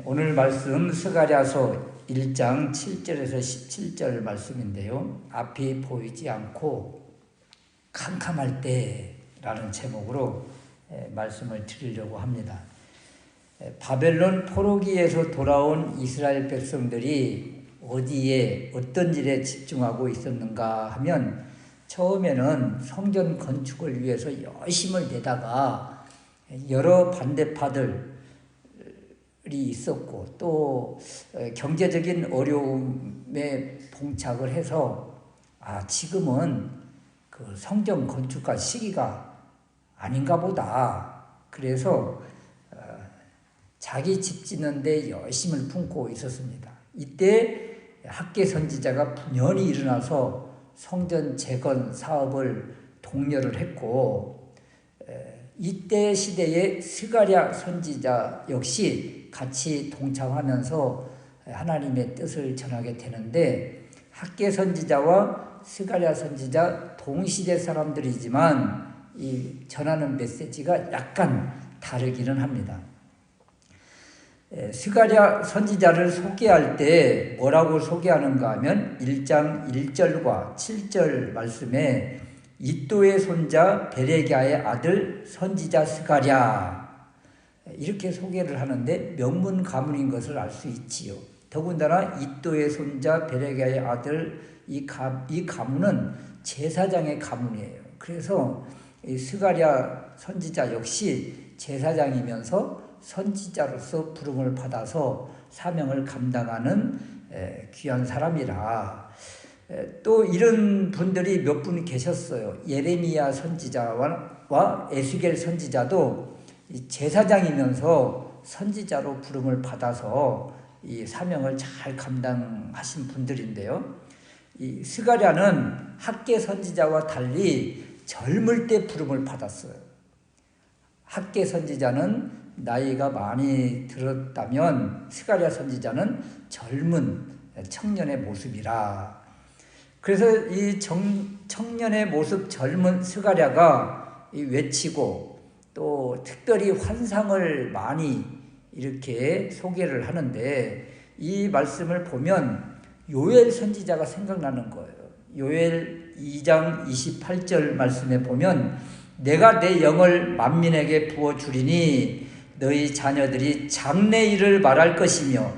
오늘 말씀 스가랴서 1장 7절에서 17절 말씀인데요. 앞이 보이지 않고 캄캄할 때라는 제목으로 말씀을 드리려고 합니다. 바벨론 포로기에서 돌아온 이스라엘 백성들이 어디에 어떤 일에 집중하고 있었는가 하면 처음에는 성전 건축을 위해서 열심을 내다가 여러 반대파들이 있었고 또 경제적인 어려움에 봉착을 해서 지금은 그 성전 건축할 시기가 아닌가 보다. 그래서 자기 집 짓는데 열심을 품고 있었습니다. 이때 학개 선지자가 분연히 일어나서 성전 재건 사업을 독려를 했고 이때 시대에 스가랴 선지자 역시 같이 동참하면서 하나님의 뜻을 전하게 되는데 학개 선지자와 스가랴 선지자 동시대 사람들이지만 이 전하는 메시지가 약간 다르기는 합니다. 스가랴 선지자를 소개할 때 뭐라고 소개하는가 하면 1장 1절과 7절 말씀에 이도의 손자 베레기야의 아들 선지자 스가랴 이렇게 소개를 하는데 명문 가문인 것을 알 수 있지요. 더군다나 이도의 손자 베레기야의 아들 이 가문은 제사장의 가문이에요. 그래서 이 스가랴 선지자 역시 제사장이면서 선지자로서 부름을 받아서 사명을 감당하는 귀한 사람이라. 또 이런 분들이 몇 분 계셨어요. 예레미야 선지자와 에스겔 선지자도 제사장이면서 선지자로 부름을 받아서 이 사명을 잘 감당하신 분들인데요. 이 스가랴는 학개 선지자와 달리 젊을 때 부름을 받았어요. 학개 선지자는 나이가 많이 들었다면 스가랴 선지자는 젊은 청년의 모습이라. 그래서 이 청년의 모습 젊은 스가랴가 외치고 또 특별히 환상을 많이 이렇게 소개를 하는데 이 말씀을 보면 요엘 선지자가 생각나는 거예요. 요엘 2장 28절 말씀에 보면 내가 내 영을 만민에게 부어주리니 너희 자녀들이 장래일을 말할 것이며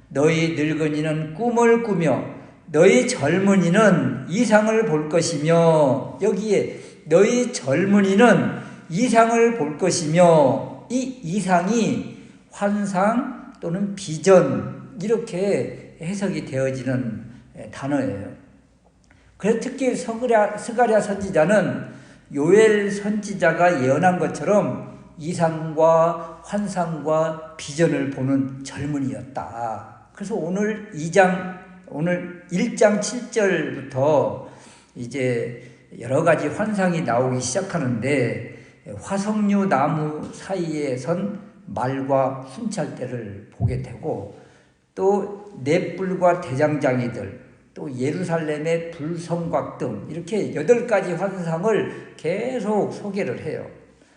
너희 늙은이는 꿈을 꾸며 너희 젊은이는 이상을 볼 것이며 여기에 너희 젊은이는 이상을 볼 것이며 이 이상이 환상 또는 비전 이렇게 해석이 되어지는 단어예요. 그래서 특히 스가랴 선지자는 요엘 선지자가 예언한 것처럼 이상과 환상과 비전을 보는 젊은이였다. 그래서 오늘 1장 7절부터 이제 여러 가지 환상이 나오기 시작하는데 화석류 나무 사이에 선 말과 순찰대를 보게 되고 또 넷불과 대장장이들 또 예루살렘의 불성곽 등 이렇게 8가지 환상을 계속 소개를 해요.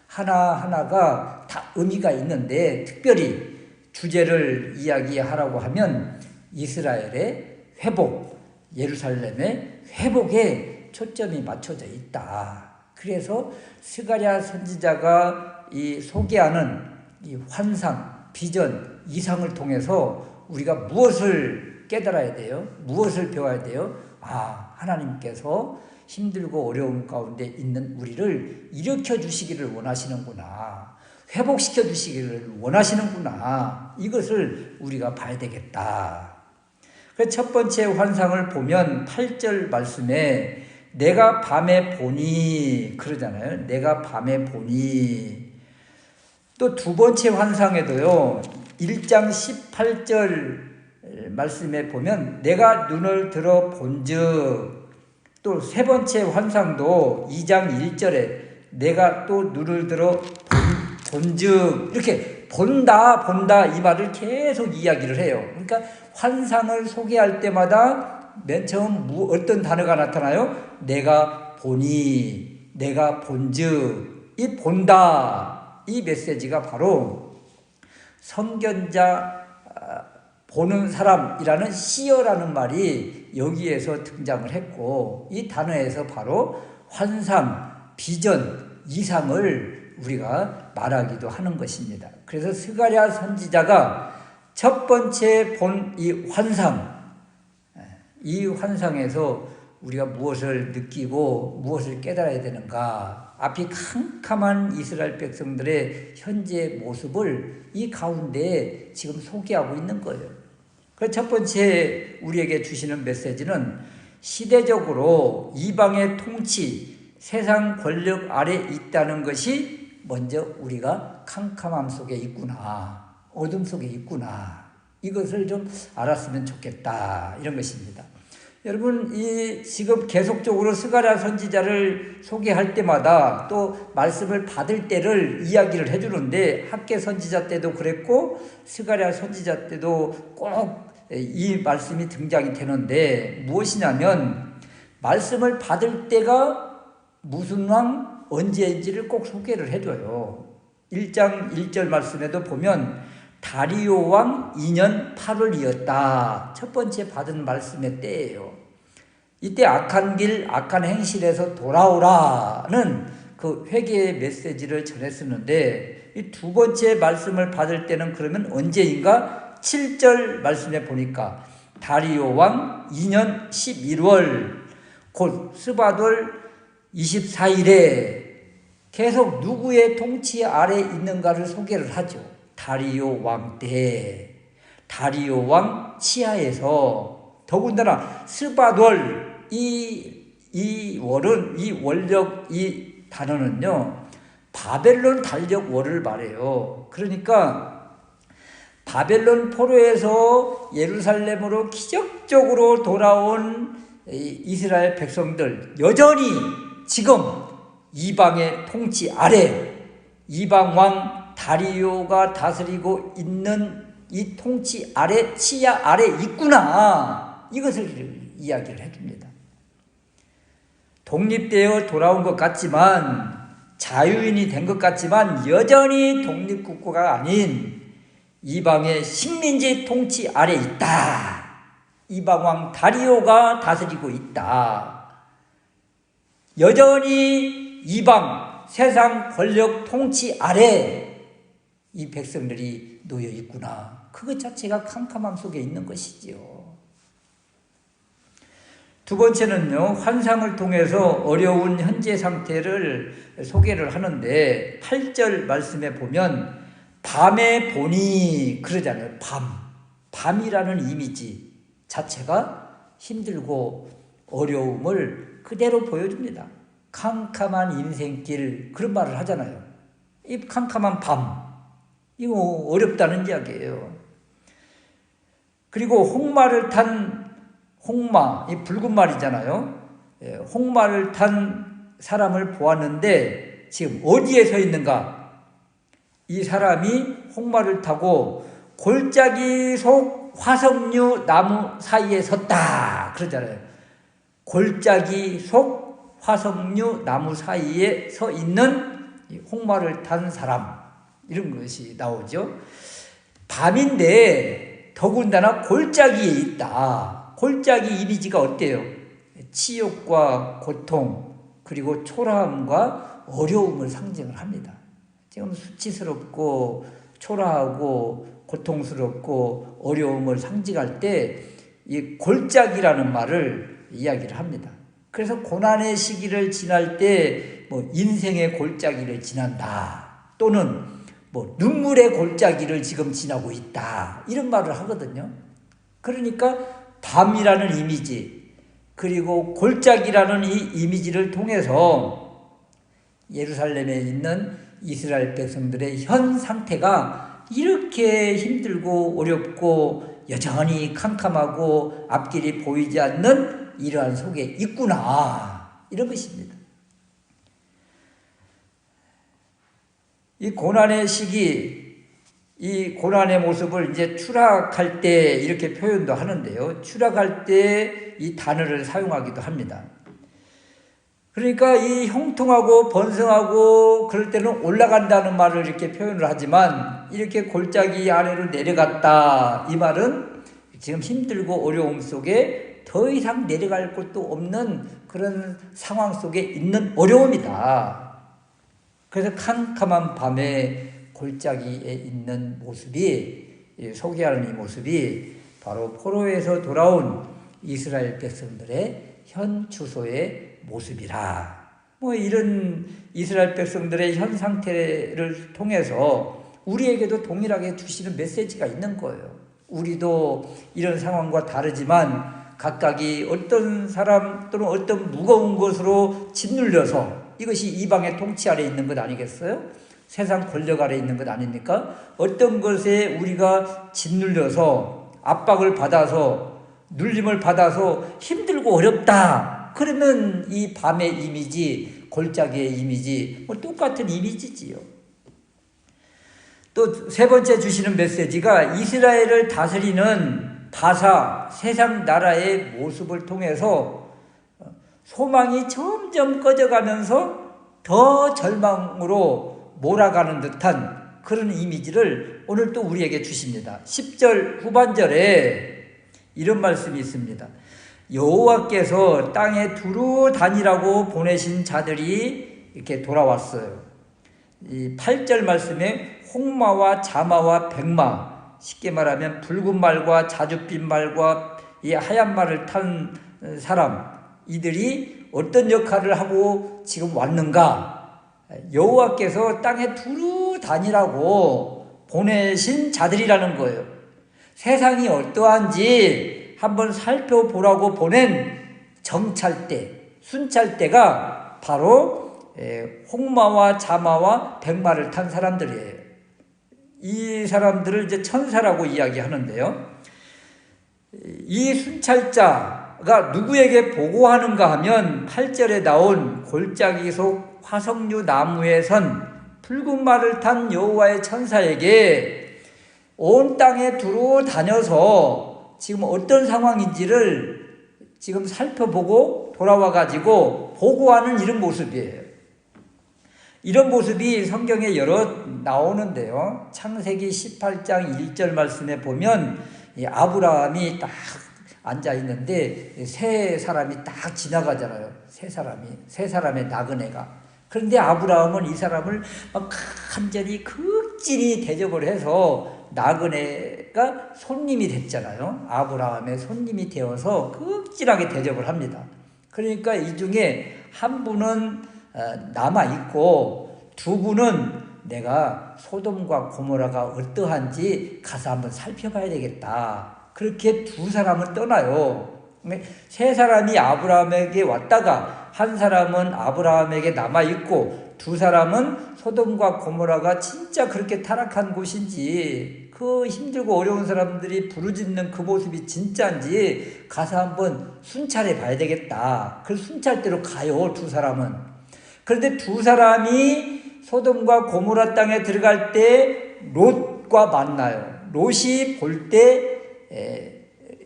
하나하나가 다 의미가 있는데 특별히 주제를 이야기하라고 하면 이스라엘의 회복, 예루살렘의 회복에 초점이 맞춰져 있다. 그래서 스가랴 선지자가 이 소개하는 이 환상, 비전, 이상을 통해서 우리가 무엇을 깨달아야 돼요? 무엇을 배워야 돼요? 하나님께서 힘들고 어려움 가운데 있는 우리를 일으켜 주시기를 원하시는구나. 회복시켜 주시기를 원하시는구나. 이것을 우리가 봐야 되겠다. 그래서 첫 번째 환상을 보면 8절 말씀에 내가 밤에 보니 그러잖아요. 내가 밤에 보니. 또 두 번째 환상에도요. 1장 18절 말씀에 보면 내가 눈을 들어 본즉 또 세 번째 환상도 2장 1절에 내가 또 눈을 들어 본즉 이렇게 본다 이 말을 계속 이야기를 해요. 그러니까 환상을 소개할 때마다 맨 처음 어떤 단어가 나타나요? 내가 보니, 내가 본즉 이 본다 이 메시지가 바로 선견자 보는 사람이라는 see어라는 말이 여기에서 등장을 했고, 이 단어에서 바로 환상, 비전, 이상을 우리가 말하기도 하는 것입니다. 그래서 스가랴 선지자가 첫 번째 본 이 환상에서 우리가 무엇을 느끼고 무엇을 깨달아야 되는가, 앞이 캄캄한 이스라엘 백성들의 현재 모습을 이 가운데 지금 소개하고 있는 거예요. 그 첫 번째 우리에게 주시는 메시지는 시대적으로 이방의 통치, 세상 권력 아래 있다는 것이 먼저 우리가 캄캄함 속에 있구나, 어둠 속에 있구나, 이것을 좀 알았으면 좋겠다, 이런 것입니다. 여러분, 이 지금 계속적으로 스가랴 선지자를 소개할 때마다 또 말씀을 받을 때를 이야기를 해주는데, 학개 선지자 때도 그랬고 스가랴 선지자 때도 꼭 이 말씀이 등장이 되는데, 무엇이냐면 말씀을 받을 때가 무슨 왕 언제인지를 꼭 소개를 해줘요. 1장 1절 말씀에도 보면 다리오 왕 2년 8월이었다. 첫 번째 받은 말씀의 때예요. 이때 악한 길, 악한 행실에서 돌아오라는 그 회개의 메시지를 전했었는데, 이 두 번째 말씀을 받을 때는 그러면 언제인가? 7절 말씀에 보니까 다리오 왕 2년 11월 곧 스바돌 24일에 계속 누구의 통치 아래 있는가를 소개를 하죠. 다리오 왕 때, 다리오 왕 치하에서, 더군다나 스바돌, 이 월은, 이 원력, 이 단어는요, 바벨론 달력 월을 말해요. 그러니까 바벨론 포로에서 예루살렘으로 기적적으로 돌아온 이스라엘 백성들, 여전히 지금 이방의 통치 아래, 이방 왕 다리오가 다스리고 있는 이 통치 아래, 치하 아래 있구나, 이것을 이야기를 해줍니다. 독립되어 돌아온 것 같지만, 자유인이 된 것 같지만 여전히 독립국가가 아닌 이방의 식민지 통치 아래 있다. 이방 왕 다리오가 다스리고 있다. 여전히 이방 세상 권력 통치 아래 이 백성들이 놓여 있구나. 그것 자체가 캄캄함 속에 있는 것이지요. 두 번째는요, 환상을 통해서 어려운 현재 상태를 소개를 하는데, 8절 말씀에 보면 밤에 보니 그러잖아요. 밤이라는 이미지 자체가 힘들고 어려움을 그대로 보여줍니다. 캄캄한 인생길, 그런 말을 하잖아요. 이 캄캄한 밤, 이거 어렵다는 이야기예요. 그리고 홍마를 탄 홍마, 이 붉은 말이잖아요. 홍마를 탄 사람을 보았는데 지금 어디에 서 있는가? 이 사람이 홍마를 타고 골짜기 속 화석류 나무 사이에 섰다, 그러잖아요. 골짜기 속 화석류 나무 사이에 서 있는 홍마를 탄 사람, 이런 것이 나오죠. 밤인데 더군다나 골짜기에 있다. 골짜기 이미지가 어때요? 치욕과 고통, 그리고 초라함과 어려움을 상징을 합니다. 지금 수치스럽고 초라하고 고통스럽고 어려움을 상징할 때 이 골짜기라는 말을 이야기를 합니다. 그래서 고난의 시기를 지날 때 뭐 인생의 골짜기를 지난다, 또는 뭐 눈물의 골짜기를 지금 지나고 있다, 이런 말을 하거든요. 그러니까 밤이라는 이미지, 그리고 골짜기라는 이 이미지를 통해서 예루살렘에 있는 이스라엘 백성들의 현 상태가 이렇게 힘들고 어렵고 여전히 캄캄하고 앞길이 보이지 않는 이러한 속에 있구나, 이런 것입니다. 이 고난의 시기, 이 고난의 모습을 이제 추락할 때 이렇게 표현도 하는데요. 추락할 때 이 단어를 사용하기도 합니다. 그러니까 이 형통하고 번성하고 그럴 때는 올라간다는 말을 이렇게 표현을 하지만, 이렇게 골짜기 아래로 내려갔다, 이 말은 지금 힘들고 어려움 속에 더 이상 내려갈 곳도 없는 그런 상황 속에 있는 어려움이다. 그래서 캄캄한 밤에 골짜기에 있는 모습이, 소개하는 이 모습이 바로 포로에서 돌아온 이스라엘 백성들의 현 주소의 모습이라. 이런 이스라엘 백성들의 현 상태를 통해서 우리에게도 동일하게 주시는 메시지가 있는 거예요. 우리도 이런 상황과 다르지만 각각이 어떤 사람 또는 어떤 무거운 것으로 짓눌려서, 이것이 이방의 통치 아래 있는 것 아니겠어요? 세상 권력 아래 있는 것 아닙니까? 어떤 것에 우리가 짓눌려서 압박을 받아서 눌림을 받아서 힘들고 어렵다. 그러면 이 밤의 이미지, 골짜기의 이미지 똑같은 이미지지요. 또 세 번째 주시는 메시지가 이스라엘을 다스리는 바사, 세상 나라의 모습을 통해서 소망이 점점 꺼져가면서 더 절망으로 몰아가는 듯한 그런 이미지를 오늘 또 우리에게 주십니다. 10절 후반절에 이런 말씀이 있습니다. 여호와께서 땅에 두루 다니라고 보내신 자들이 이렇게 돌아왔어요. 이 8절 말씀에 홍마와 자마와 백마, 쉽게 말하면 붉은 말과 자줏빛 말과 이 하얀 말을 탄 사람, 이들이 어떤 역할을 하고 지금 왔는가? 여호와께서 땅에 두루 다니라고 보내신 자들이라는 거예요. 세상이 어떠한지 한번 살펴보라고 보낸 정찰대, 순찰대가 바로 홍마와 자마와 백마를 탄 사람들이에요. 이 사람들을 이제 천사라고 이야기하는데요. 이 순찰자가 누구에게 보고하는가 하면 8절에 나온 골짜기 속 화석류 나무에 선 붉은 말을 탄 여호와의 천사에게 온 땅에 두루 다녀서 지금 어떤 상황인지를 지금 살펴보고 돌아와가지고 보고하는 이런 모습이에요. 이런 모습이 성경에 여러 나오는데요. 창세기 18장 1절 말씀에 보면 아브라함이 딱 앉아있는데 세 사람이 딱 지나가잖아요. 세 사람의 나그네가. 그런데 아브라함은 이 사람을 막 간절히 극진히 대접을 해서 나그네가 손님이 됐잖아요. 아브라함의 손님이 되어서 극진하게 대접을 합니다. 그러니까 이 중에 한 분은 남아있고 두 분은 내가 소돔과 고모라가 어떠한지 가서 한번 살펴봐야 되겠다. 그렇게 두 사람은 떠나요. 세 사람이 아브라함에게 왔다가 한 사람은 아브라함에게 남아있고 두 사람은 소돔과 고모라가 진짜 그렇게 타락한 곳인지 그 힘들고 어려운 사람들이 부르짖는 그 모습이 진짜인지 가서 한번 순찰해 봐야 되겠다. 그 순찰대로 가요, 두 사람은. 그런데 두 사람이 소돔과 고모라 땅에 들어갈 때 롯과 만나요. 롯이 볼 때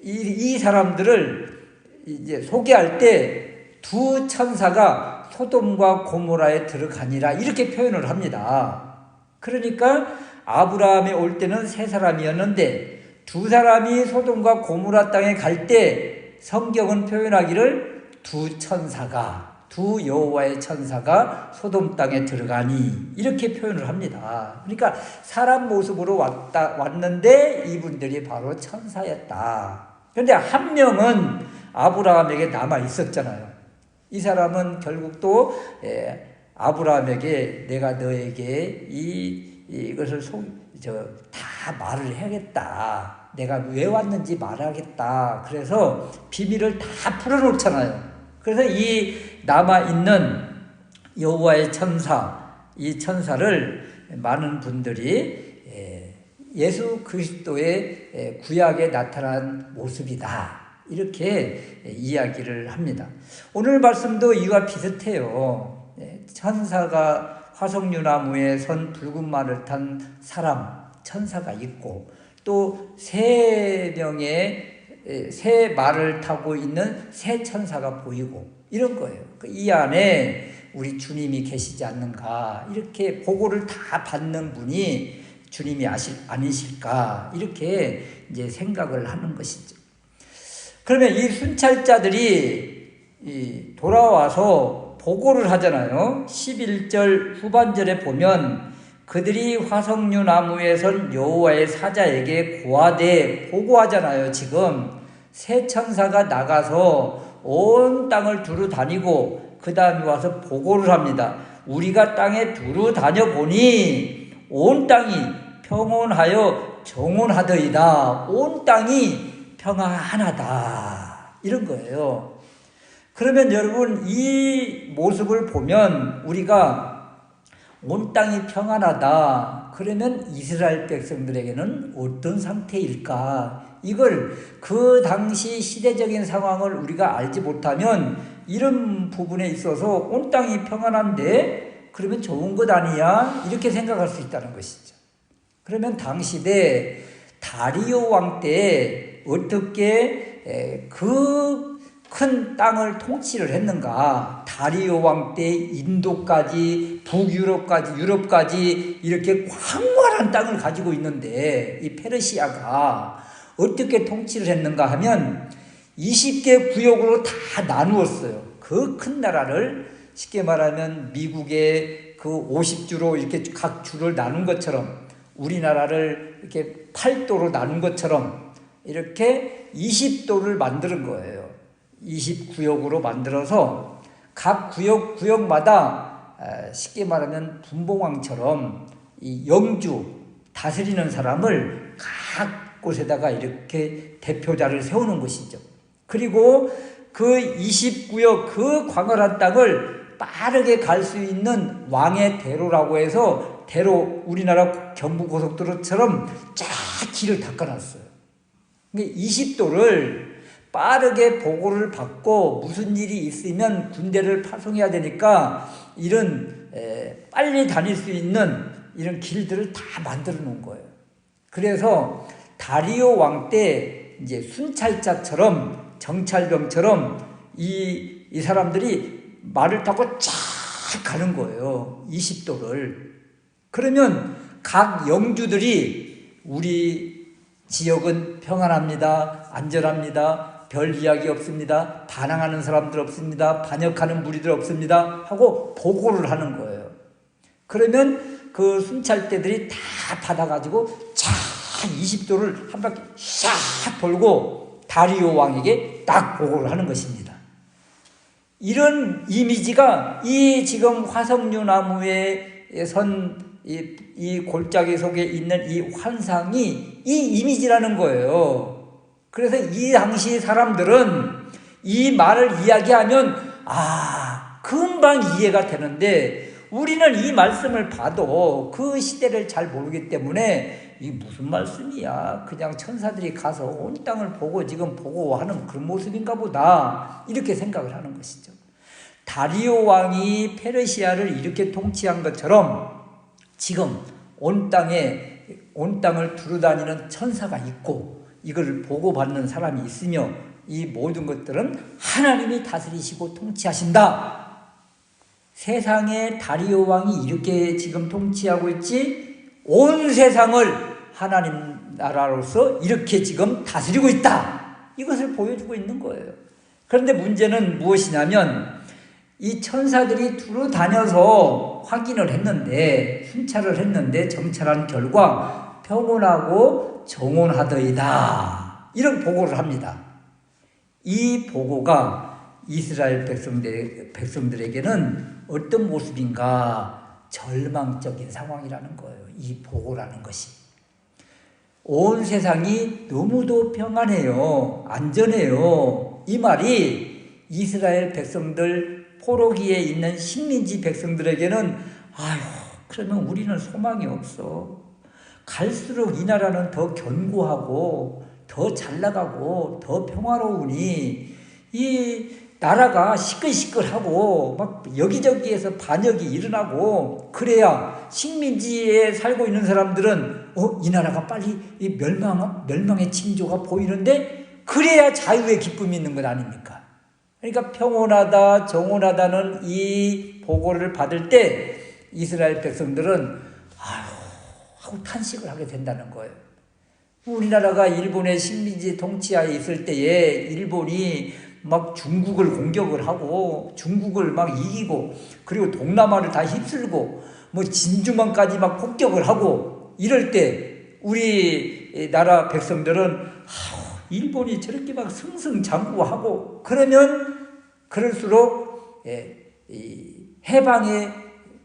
이 사람들을 이제 소개할 때 두 천사가 소돔과 고모라에 들어가니라 이렇게 표현을 합니다. 그러니까 아브라함이 올 때는 세 사람이었는데 두 사람이 소돔과 고모라 땅에 갈 때 성경은 표현하기를 두 여호와의 천사가 소돔 땅에 들어가니 이렇게 표현을 합니다. 그러니까 사람 모습으로 왔는데 이분들이 바로 천사였다. 그런데 한 명은 아브라함에게 남아 있었잖아요. 이 사람은 결국 또 아브라함에게 내가 너에게 이것을 다 말을 해야겠다. 내가 왜 왔는지 말하겠다. 그래서 비밀을 다 풀어놓잖아요. 그래서 이 남아있는 여호와의 천사, 이 천사를 많은 분들이 예수 그리스도의 구약에 나타난 모습이다. 이렇게 이야기를 합니다. 오늘 말씀도 이와 비슷해요. 천사가 화석류나무에 선 붉은 말을 탄 사람, 천사가 있고 또 세 명의 새 말을 타고 있는 새 천사가 보이고 이런 거예요. 이 안에 우리 주님이 계시지 않는가 이렇게 보고를 다 받는 분이 주님이 아니실까 이렇게 이제 생각을 하는 것이죠. 그러면 이 순찰자들이 돌아와서 보고를 하잖아요. 11절 후반절에 보면 그들이 화석류 나무에선 여호와의 사자에게 고하되 보고하잖아요. 지금 새 천사가 나가서 온 땅을 두루 다니고 그 다음에 와서 보고를 합니다. 우리가 땅에 두루 다녀보니 온 땅이 평온하여 정온하더이다. 온 땅이 평안하다. 이런 거예요. 그러면 여러분 이 모습을 보면 우리가 온 땅이 평안하다. 그러면 이스라엘 백성들에게는 어떤 상태일까? 이걸 그 당시 시대적인 상황을 우리가 알지 못하면 이런 부분에 있어서 온 땅이 평안한데 그러면 좋은 것 아니야? 이렇게 생각할 수 있다는 것이죠. 그러면 당시대 다리오 왕 때 어떻게 그 큰 땅을 통치를 했는가? 다리오 왕 때 인도까지 북유럽까지 유럽까지 이렇게 광활한 땅을 가지고 있는데 이 페르시아가 어떻게 통치를 했는가 하면 20개 구역으로 다 나누었어요. 그 큰 나라를 쉽게 말하면 미국의 그 50주로 이렇게 각 주를 나눈 것처럼 우리나라를 이렇게 8도로 나눈 것처럼 이렇게 20도를 만드는 거예요. 20구역으로 만들어서 각 구역마다 쉽게 말하면 분봉왕처럼 이 영주 다스리는 사람을 각 곳에다가 이렇게 대표자를 세우는 것이죠. 그리고 그 20구역 그 광활한 땅을 빠르게 갈 수 있는 왕의 대로라고 해서 대로 우리나라 경부고속도로처럼 쫙 길을 닦아놨어요. 20도를 빠르게 보고를 받고 무슨 일이 있으면 군대를 파송해야 되니까 이런 빨리 다닐 수 있는 이런 길들을 다 만들어 놓은 거예요. 그래서 다리오 왕 때 이제 순찰자처럼 정찰병처럼 이 사람들이 말을 타고 쫙 가는 거예요. 20도를. 그러면 각 영주들이 우리 지역은 평안합니다. 안전합니다. 별 이야기 없습니다. 반항하는 사람들 없습니다. 반역하는 무리들 없습니다. 하고 보고를 하는 거예요. 그러면 그 순찰대들이 다 받아가지고 쫙 20도를 한 바퀴 샥 돌고 다리오 왕에게 딱 보고를 하는 것입니다. 이런 이미지가 이 지금 화석류 나무에 선 이 골짜기 속에 있는 이 환상이 이 이미지라는 거예요. 그래서 이 당시 사람들은 이 말을 이야기하면 금방 이해가 되는데 우리는 이 말씀을 봐도 그 시대를 잘 모르기 때문에 이게 무슨 말씀이야? 그냥 천사들이 가서 온 땅을 보고 지금 보고하는 그런 모습인가 보다 이렇게 생각을 하는 것이죠. 다리오 왕이 페르시아를 이렇게 통치한 것처럼 지금 온 땅을 두루다니는 천사가 있고 이걸 보고받는 사람이 있으며 이 모든 것들은 하나님이 다스리시고 통치하신다. 세상에 다리오 왕이 이렇게 지금 통치하고 있지 온 세상을 하나님 나라로서 이렇게 지금 다스리고 있다. 이것을 보여주고 있는 거예요. 그런데 문제는 무엇이냐면 이 천사들이 두루 다녀서 확인을 했는데 순찰을 했는데 정찰한 결과 평온하고 정온하더이다. 이런 보고를 합니다. 이 보고가 이스라엘 백성들에게는 어떤 모습인가? 절망적인 상황이라는 거예요. 이 보고라는 것이. 온 세상이 너무도 평안해요. 안전해요. 이 말이 이스라엘 백성들 포로기에 있는 식민지 백성들에게는 그러면 우리는 소망이 없어. 갈수록 이 나라는 더 견고하고 더 잘나가고 더 평화로우니 이 나라가 시끌시끌하고 막 여기저기에서 반역이 일어나고 그래야 식민지에 살고 있는 사람들은 이 나라가 빨리 이 멸망의 징조가 보이는데 그래야 자유의 기쁨이 있는 것 아닙니까? 그러니까 평온하다, 정온하다는 이 보고를 받을 때 이스라엘 백성들은 하고 탄식을 하게 된다는 거예요. 우리나라가 일본의 식민지 통치하에 있을 때에 일본이 막 중국을 공격을 하고 중국을 막 이기고 그리고 동남아를 다 휩쓸고 뭐 진주만까지 막 폭격을 하고 이럴 때 우리 나라 백성들은 일본이 저렇게 막 승승장구하고 그러면 그럴수록 해방의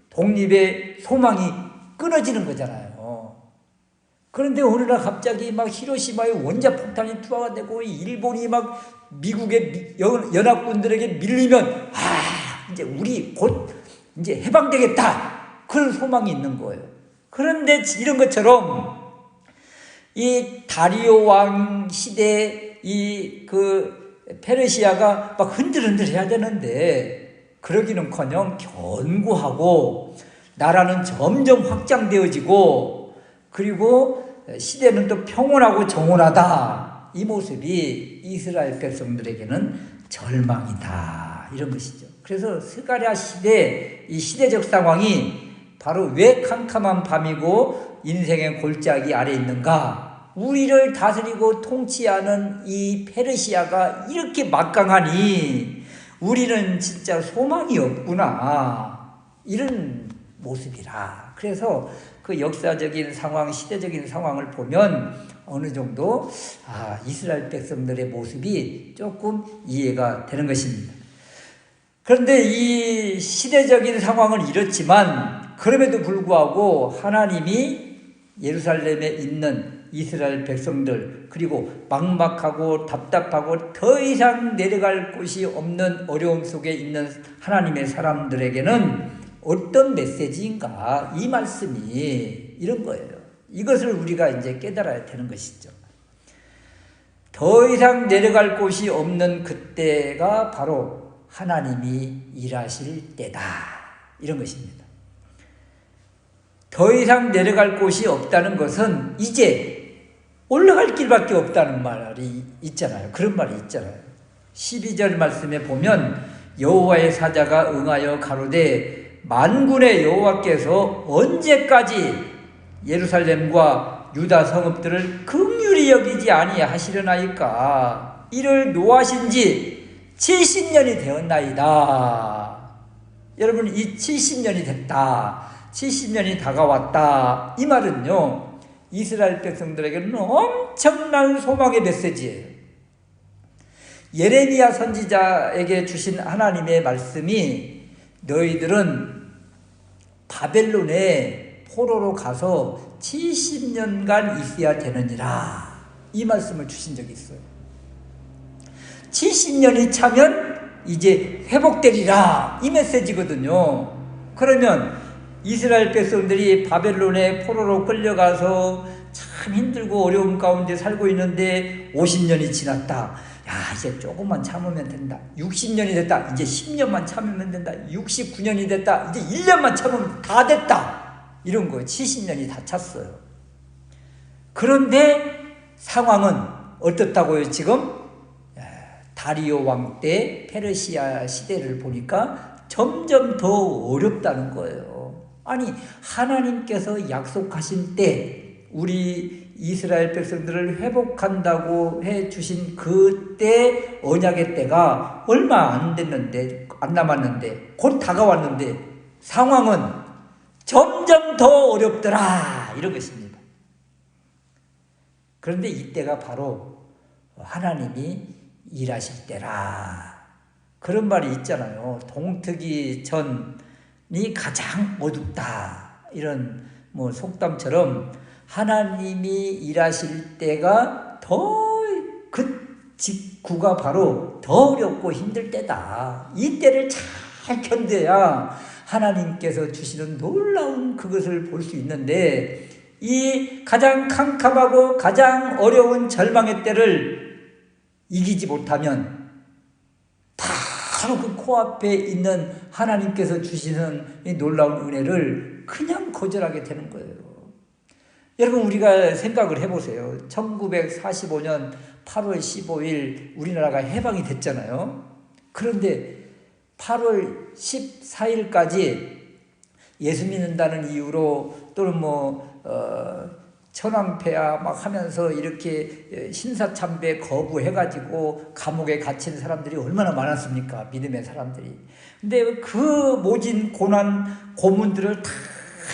독립의 소망이 끊어지는 거잖아요. 그런데 어느 날 갑자기 막 히로시마에 원자폭탄이 투하가 되고 일본이 막 미국의 연합군들에게 밀리면 이제 우리 곧 이제 해방되겠다 그런 소망이 있는 거예요. 그런데 이런 것처럼 이 다리오 왕 시대 그 페르시아가 막 흔들흔들해야 되는데 그러기는커녕 견고하고 나라는 점점 확장되어지고 그리고 시대는 또 평온하고 정온하다. 이 모습이 이스라엘 백성들에게는 절망이다. 이런 것이죠. 그래서 스가랴 시대 이 시대적 상황이 바로 왜 캄캄한 밤이고 인생의 골짜기 아래 있는가? 우리를 다스리고 통치하는 이 페르시아가 이렇게 막강하니 우리는 진짜 소망이 없구나. 이런 모습이라. 그래서 그 역사적인 상황, 시대적인 상황을 보면 어느 정도 이스라엘 백성들의 모습이 조금 이해가 되는 것입니다. 그런데 이 시대적인 상황은 이렇지만 그럼에도 불구하고 하나님이 예루살렘에 있는 이스라엘 백성들 그리고 막막하고 답답하고 더 이상 내려갈 곳이 없는 어려움 속에 있는 하나님의 사람들에게는 어떤 메시지인가 이 말씀이 이런 거예요. 이것을 우리가 이제 깨달아야 되는 것이죠. 더 이상 내려갈 곳이 없는 그때가 바로 하나님이 일하실 때다 이런 것입니다. 더 이상 내려갈 곳이 없다는 것은 이제 올라갈 길밖에 없다는 말이 있잖아요. 그런 말이 있잖아요. 12절 말씀에 보면 여호와의 사자가 응하여 가로되 만군의 여호와께서 언제까지 예루살렘과 유다 성읍들을 긍휼히 여기지 아니하시려나이까. 이를 노하신 지 70년이 되었나이다. 여러분 이 70년이 됐다. 70년이 다가왔다. 이 말은요 이스라엘 백성들에게는 엄청난 소망의 메시지예요. 예레미야 선지자에게 주신 하나님의 말씀이 너희들은 바벨론에 포로로 가서 70년간 있어야 되느니라 이 말씀을 주신 적이 있어요. 70년이 차면 이제 회복되리라 이 메시지거든요. 그러면 이스라엘 백성들이 바벨론에 포로로 끌려가서 참 힘들고 어려움 가운데 살고 있는데 50년이 지났다. 야, 이제 조금만 참으면 된다. 60년이 됐다. 이제 10년만 참으면 된다. 69년이 됐다. 이제 1년만 참으면 다 됐다. 이런 거예요. 70년이 다 찼어요. 그런데 상황은 어떻다고요? 지금 다리오 왕 때 페르시아 시대를 보니까 점점 더 어렵다는 거예요. 아니 하나님께서 약속하신 때 우리 이스라엘 백성들을 회복한다고 해주신 그때 언약의 때가 얼마 안 됐는데 안 남았는데 곧 다가왔는데 상황은 점점 더 어렵더라 이런 것입니다. 그런데 이때가 바로 하나님이 일하실 때라 그런 말이 있잖아요. 동트기 전이 가장 어둡다 이런 뭐 속담처럼 하나님이 일하실 때가 그 직후가 바로 더 어렵고 힘들 때다. 이 때를 잘 견뎌야 하나님께서 주시는 놀라운 그것을 볼 수 있는데 이 가장 캄캄하고 가장 어려운 절망의 때를 이기지 못하면 바로 그 코앞에 있는 하나님께서 주시는 이 놀라운 은혜를 그냥 거절하게 되는 거예요. 여러분 우리가 생각을 해보세요. 1945년 8월 15일 우리나라가 해방이 됐잖아요. 그런데 8월 14일까지 예수 믿는다는 이유로 또는 뭐 천황폐하 막 하면서 이렇게 신사참배 거부해가지고 감옥에 갇힌 사람들이 얼마나 많았습니까? 믿음의 사람들이. 근데 그 모진 고난 고문들을 다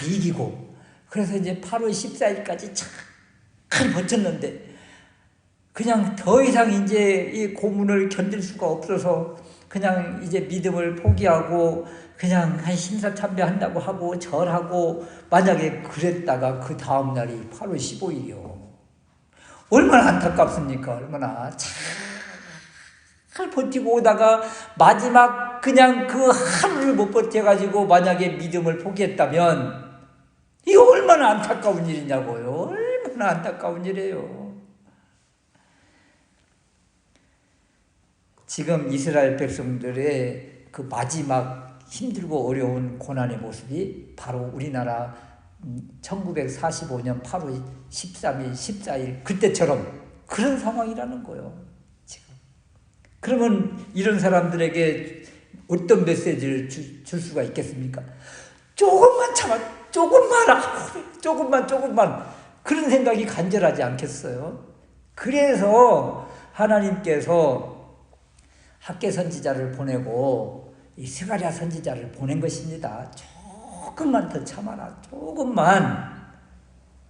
이기고, 그래서 이제 8월 14일까지 잘 버텼는데, 그냥 더 이상 이제 이 고문을 견딜 수가 없어서 그냥 이제 믿음을 포기하고 그냥 한 신사참배한다고 하고 절하고, 만약에 그랬다가 그 다음 날이 8월 15일이요. 얼마나 안타깝습니까? 얼마나 잘 버티고 오다가 마지막 그냥 그 하루를 못 버텨가지고 만약에 믿음을 포기했다면 이거 얼마나 안타까운 일이냐고요. 얼마나 안타까운 일이에요. 지금 이스라엘 백성들의 그 마지막 힘들고 어려운 고난의 모습이 바로 우리나라 1945년 8월 13일, 14일 그때처럼 그런 상황이라는 거예요. 지금. 그러면 이런 사람들에게 어떤 메시지를 줄 수가 있겠습니까? 조금만 참아, 조금만 그런 생각이 간절하지 않겠어요? 그래서 하나님께서 학개 선지자를 보내고 이 스가랴 선지자를 보낸 것입니다. 조금만 더 참아라, 조금만.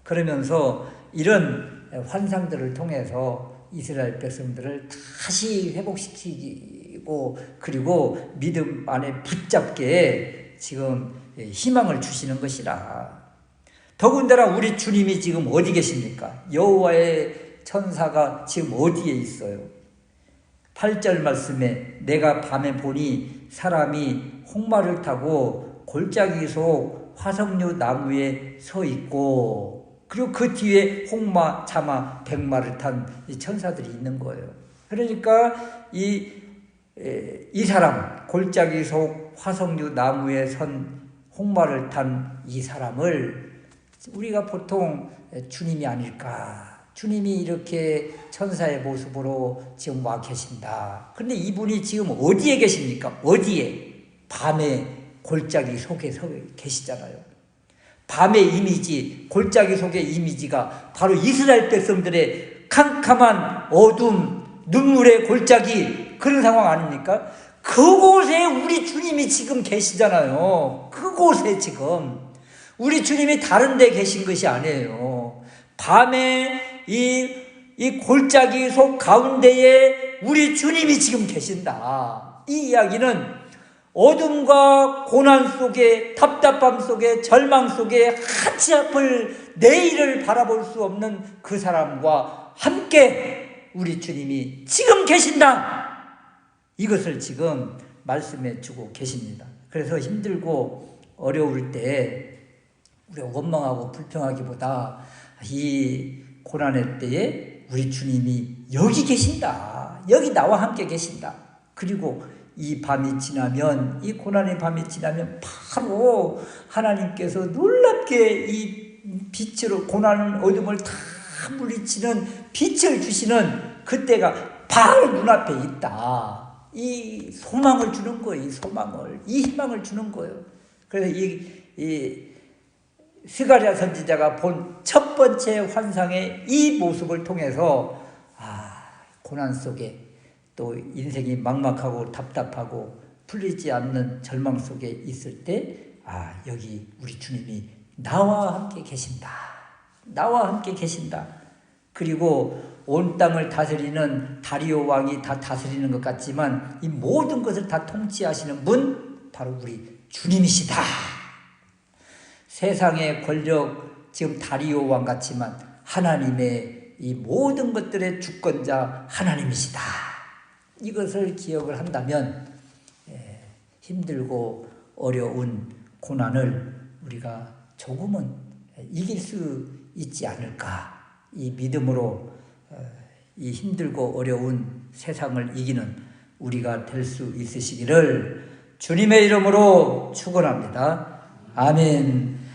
그러면서 이런 환상들을 통해서 이스라엘 백성들을 다시 회복시키고, 그리고 믿음 안에 붙잡게 지금 희망을 주시는 것이라. 더군다나 우리 주님이 지금 어디 계십니까? 여호와의 천사가 지금 어디에 있어요? 8절 말씀에 내가 밤에 보니 사람이 홍마를 타고 골짜기 속 화석류 나무에 서 있고, 그리고 그 뒤에 홍마, 자마, 백마를 탄 이 천사들이 있는 거예요. 그러니까 이 사람, 골짜기 속 화석류 나무에 선 홍마를 탄 이 사람을 우리가 보통 주님이 아닐까. 주님이 이렇게 천사의 모습으로 지금 와 계신다. 그런데 이분이 지금 어디에 계십니까? 어디에? 밤에 골짜기 속에 서 계시잖아요. 밤의 이미지, 골짜기 속의 이미지가 바로 이스라엘 백성들의 캄캄한 어둠, 눈물의 골짜기, 그런 상황 아닙니까? 그곳에 우리 주님이 지금 계시잖아요. 그곳에 지금. 우리 주님이 다른 데 계신 것이 아니에요. 밤에 이 골짜기 속 가운데에 우리 주님이 지금 계신다. 이 이야기는 어둠과 고난 속에, 답답함 속에, 절망 속에 한치 앞을 내일을 바라볼 수 없는 그 사람과 함께 우리 주님이 지금 계신다. 이것을 지금 말씀해 주고 계십니다. 그래서 힘들고 어려울 때 우리가 원망하고 불평하기보다 이 고난의 때에 우리 주님이 여기 계신다. 여기 나와 함께 계신다. 그리고 이 밤이 지나면, 이 고난의 밤이 지나면 바로 하나님께서 놀랍게 이 빛으로 고난 어둠을 다 물리치는 빛을 주시는 그때가 바로 눈앞에 있다. 이 소망을 주는 거예요. 이 소망을, 이 희망을 주는 거예요. 그래서 이 스가랴 선지자가 본 첫 번째 환상의 이 모습을 통해서 고난 속에, 또 인생이 막막하고 답답하고 풀리지 않는 절망 속에 있을 때 여기 우리 주님이 나와 함께 계신다. 나와 함께 계신다. 그리고 온 땅을 다스리는 다리오 왕이 다 다스리는 것 같지만 이 모든 것을 다 통치하시는 분 바로 우리 주님이시다. 세상의 권력 지금 다리오 왕 같지만 하나님의 이 모든 것들의 주권자 하나님이시다. 이것을 기억을 한다면 힘들고 어려운 고난을 우리가 조금은 이길 수 있지 않을까. 이 믿음으로 이 힘들고 어려운 세상을 이기는 우리가 될 수 있으시기를 주님의 이름으로 축원합니다. 아멘.